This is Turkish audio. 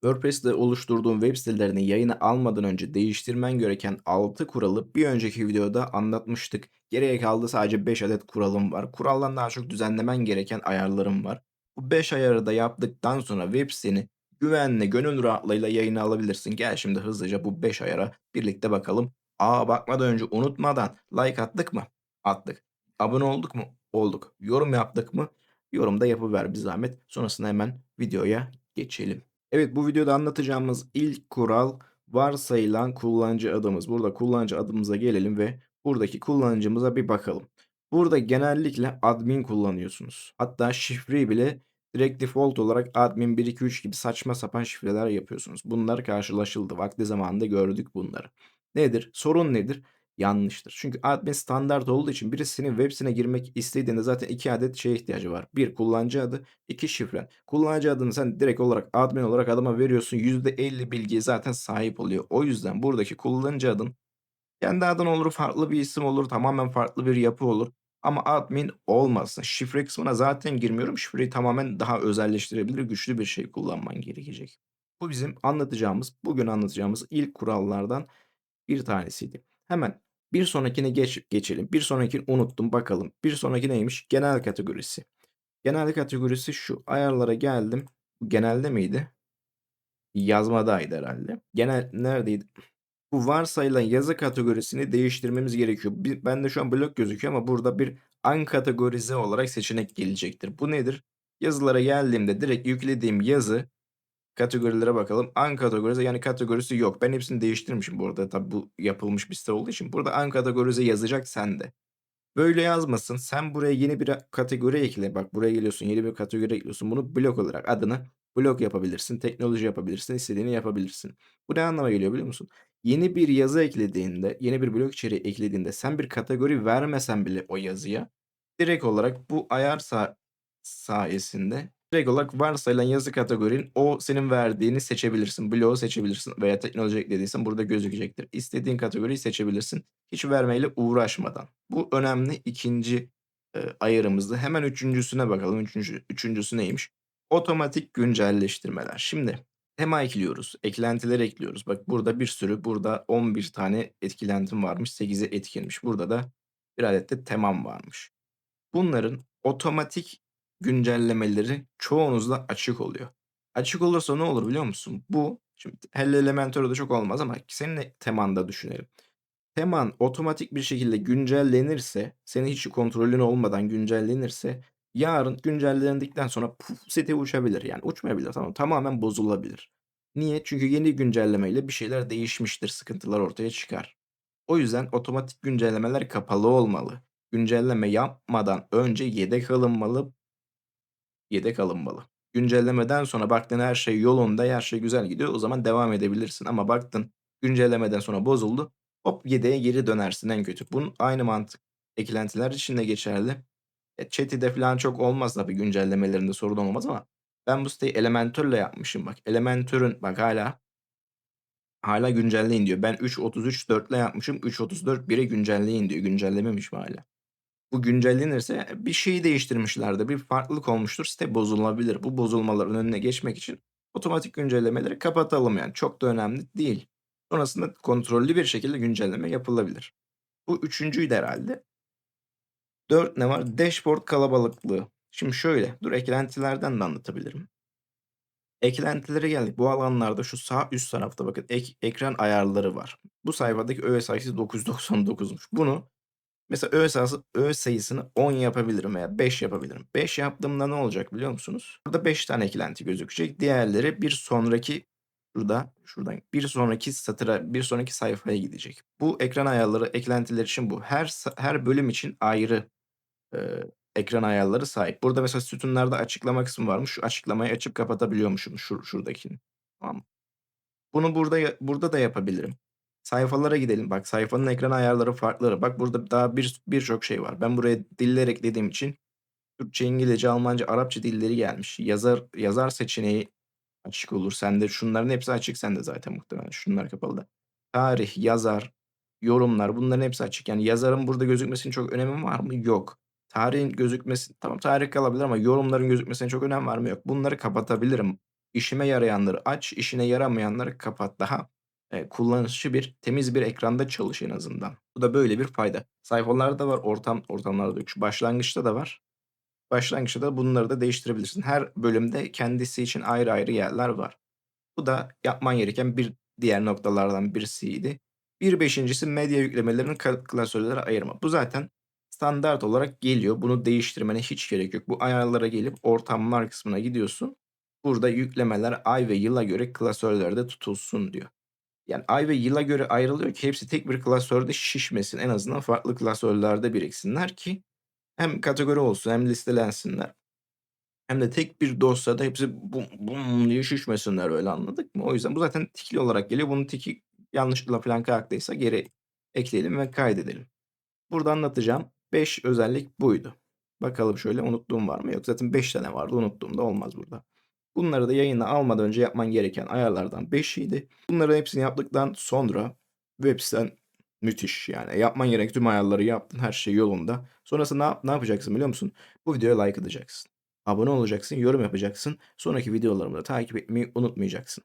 WordPress'te oluşturduğun web sitelerini yayına almadan önce değiştirmen gereken 6 kuralı bir önceki videoda anlatmıştık. Geriye kaldı sadece 5 adet kuralım var. Kuraldan daha çok düzenlemen gereken ayarlarım var. Bu 5 ayarı da yaptıktan sonra web siteni güvenle, gönül rahatlığıyla yayına alabilirsin. Gel şimdi hızlıca bu 5 ayara birlikte bakalım. Bakmadan önce unutmadan like attık mı? Attık. Abone olduk mu? Olduk. Yorum yaptık mı? Yorum da yapıver bir zahmet. Sonrasında hemen videoya geçelim. Evet, bu videoda anlatacağımız ilk kural varsayılan kullanıcı adımız. Burada kullanıcı adımıza gelelim ve buradaki kullanıcımıza bir bakalım. Burada genellikle admin kullanıyorsunuz. Hatta şifreyi bile direkt default olarak admin 1 2 3 gibi saçma sapan şifreler yapıyorsunuz. Bunlar karşılaşıldı. Vakti zamanında gördük bunları. Nedir? Sorun nedir? Yanlıştır. Çünkü admin standart olduğu için birisinin web sitesine girmek istediğinde zaten 2 adet şeye ihtiyacı var. Bir kullanıcı adı, 2 şifren. Kullanıcı adını sen direkt olarak admin olarak adama veriyorsun. %50 bilgiye zaten sahip oluyor. O yüzden buradaki kullanıcı adın kendi adın olur, farklı bir isim olur, tamamen farklı bir yapı olur. Ama admin olmasın. Şifre kısmına zaten girmiyorum. Şifreyi tamamen daha özelleştirebilir, güçlü bir şey kullanman gerekecek. Bu bizim bugün anlatacağımız ilk kurallardan bir tanesiydi. Hemen bir sonrakine geçelim. Bir sonrakini unuttum bakalım. Bir sonraki neymiş? Genel kategorisi. Genel kategorisi şu. Ayarlara geldim. Bu genelde miydi? Yazmadaydı herhalde. Genel neredeydi? Bu varsayılan yazı kategorisini değiştirmemiz gerekiyor. Bende şu an blok gözüküyor ama burada bir unkategorize olarak seçenek gelecektir. Bu nedir? Yazılara geldiğimde direkt yüklediğim yazı kategorilere bakalım. Uncategorize yani kategorisi yok. Ben hepsini değiştirmişim bu arada. Tabii bu yapılmış bir site olduğu için. Burada uncategorize yazacak sende. Böyle yazmasın. Sen buraya yeni bir kategori ekle. Bak buraya geliyorsun, yeni bir kategori ekliyorsun. Bunu blok olarak adını blok yapabilirsin, teknoloji yapabilirsin, istediğini yapabilirsin. Bu ne anlama geliyor biliyor musun? Yeni bir yazı eklediğinde, yeni bir blok içeriği eklediğinde sen bir kategori vermesen bile o yazıya direkt olarak bu ayar sayesinde direkt olarak varsayılan yazı kategorinin o senin verdiğini seçebilirsin. Bloğu seçebilirsin veya teknoloji eklediysen burada gözükecektir. İstediğin kategoriyi seçebilirsin hiç vermeyle uğraşmadan. Bu önemli ikinci ayarımızdı. Hemen üçüncüsüne bakalım. Üçüncüsü neymiş? Otomatik güncelleştirmeler. Şimdi tema ekliyoruz, eklentiler ekliyoruz. Bak burada bir sürü, burada 11 tane etkilentim varmış, 8'i etkinmiş. Burada da bir adet de temam varmış. Bunların otomatik güncellemeleri çoğunuzda açık oluyor. Açık olursa ne olur biliyor musun? Bu şimdi Helle Elementor'da çok olmaz ama senin temanda düşünelim. Teman otomatik bir şekilde güncellenirse, senin hiç kontrolün olmadan güncellenirse yarın güncellendikten sonra puf site uçabilir. Yani uçmayabilir tamam tamamen bozulabilir. Niye? Çünkü yeni güncellemeyle bir şeyler değişmiştir, sıkıntılar ortaya çıkar. O yüzden otomatik güncellemeler kapalı olmalı. Güncelleme yapmadan önce yedek alınmalı. Güncellemeden sonra baktın her şey yolunda, her şey güzel gidiyor. O zaman devam edebilirsin ama baktın güncellemeden sonra bozuldu. Hop yedeğe geri dönersin en kötü. Bunun aynı mantık eklentiler için de geçerli. Chat'i falan çok olmaz tabii güncellemelerinde sorun olmaz ama ben bu siteyi Elementor'la yapmışım bak. Elementor'un bak hala güncelleyin diyor. Ben 3.33.4'le yapmışım. 3.34 1'e güncelleyin diyor. Güncellememiş mi hâlâ? Bu güncellenirse bir şeyi değiştirmişlerdir, bir farklılık olmuştur, site bozulabilir. Bu bozulmaların önüne geçmek için otomatik güncellemeleri kapatalım yani. Çok da önemli değil. Sonrasında kontrollü bir şekilde güncelleme yapılabilir. Bu üçüncüydü herhâlde. 4 ne var? Dashboard kalabalıklığı. Şimdi şöyle, dur eklentilerden de anlatabilirim. Eklentilere geldik. Bu alanlarda şu sağ üst tarafta bakın ekran ayarları var. Bu sayfadaki öğe sayısı 999'muş. Bunu mesela öğe sayısını 10 yapabilirim veya 5 yapabilirim. 5 yaptığımda ne olacak biliyor musunuz? Burada 5 tane eklenti gözükecek. Diğerleri şuradan bir sonraki satıra, bir sonraki sayfaya gidecek. Bu ekran ayarları, eklentiler için bu. Her bölüm için ayrı, ekran ayarları sahip. Burada mesela sütunlarda açıklama kısmı varmış. Şu açıklamayı açıp kapatabiliyormuşum şuradakini. Tamam. Bunu burada da yapabilirim. Sayfalara gidelim. Bak sayfanın ekran ayarları farklı. Bak burada daha birçok şey var. Ben buraya diller eklediğim için Türkçe, İngilizce, Almanca, Arapça dilleri gelmiş. Yazar seçeneği açık olur. Sende şunların hepsi açık sende zaten muhtemelen. Şunlar kapalı da. Tarih, yazar, yorumlar bunların hepsi açık. Yani yazarın burada gözükmesinin çok önemi var mı? Yok. Tarihin gözükmesi tamam tarih kalabilir ama yorumların gözükmesine çok önem var mı? Yok. Bunları kapatabilirim. İşime yarayanları aç, işine yaramayanları kapat. Daha, kullanışlı bir, temiz bir ekranda çalış en azından. Bu da böyle bir fayda. Sayfalarda var, ortamlarda yok. Şu başlangıçta da var. Başlangıçta da bunları da değiştirebilirsin. Her bölümde kendisi için ayrı ayrı yerler var. Bu da yapman gereken bir diğer noktalardan birisiydi. Bir beşincisi medya yüklemelerini klasörlere ayırma. Bu zaten standart olarak geliyor. Bunu değiştirmene hiç gerek yok. Bu ayarlara gelip ortamlar kısmına gidiyorsun. Burada yüklemeler ay ve yıla göre klasörlerde tutulsun diyor. Yani ay ve yıla göre ayrılıyor ki hepsi tek bir klasörde şişmesin. En azından farklı klasörlerde biriksinler ki hem kategori olsun hem listelensinler. Hem de tek bir dosyada hepsi bum bum diye şişmesinler öyle, anladık mı? O yüzden bu zaten tikli olarak geliyor. Bunun tiki yanlışlıkla falan kalktıysa geri ekleyelim ve kaydedelim. Burada anlatacağım 5 özellik buydu. Bakalım şöyle, unuttuğum var mı? Yok, zaten 5 tane vardı, unuttuğum da olmaz burada. Bunları da yayına almadan önce yapman gereken ayarlardan 5'iydi. Bunların hepsini yaptıktan sonra web siten müthiş yani. Yapman gereken tüm ayarları yaptın, her şey yolunda. Sonrasında ne yapacaksın biliyor musun? Bu videoya like atacaksın. Abone olacaksın, yorum yapacaksın. Sonraki videolarımı da takip etmeyi unutmayacaksın.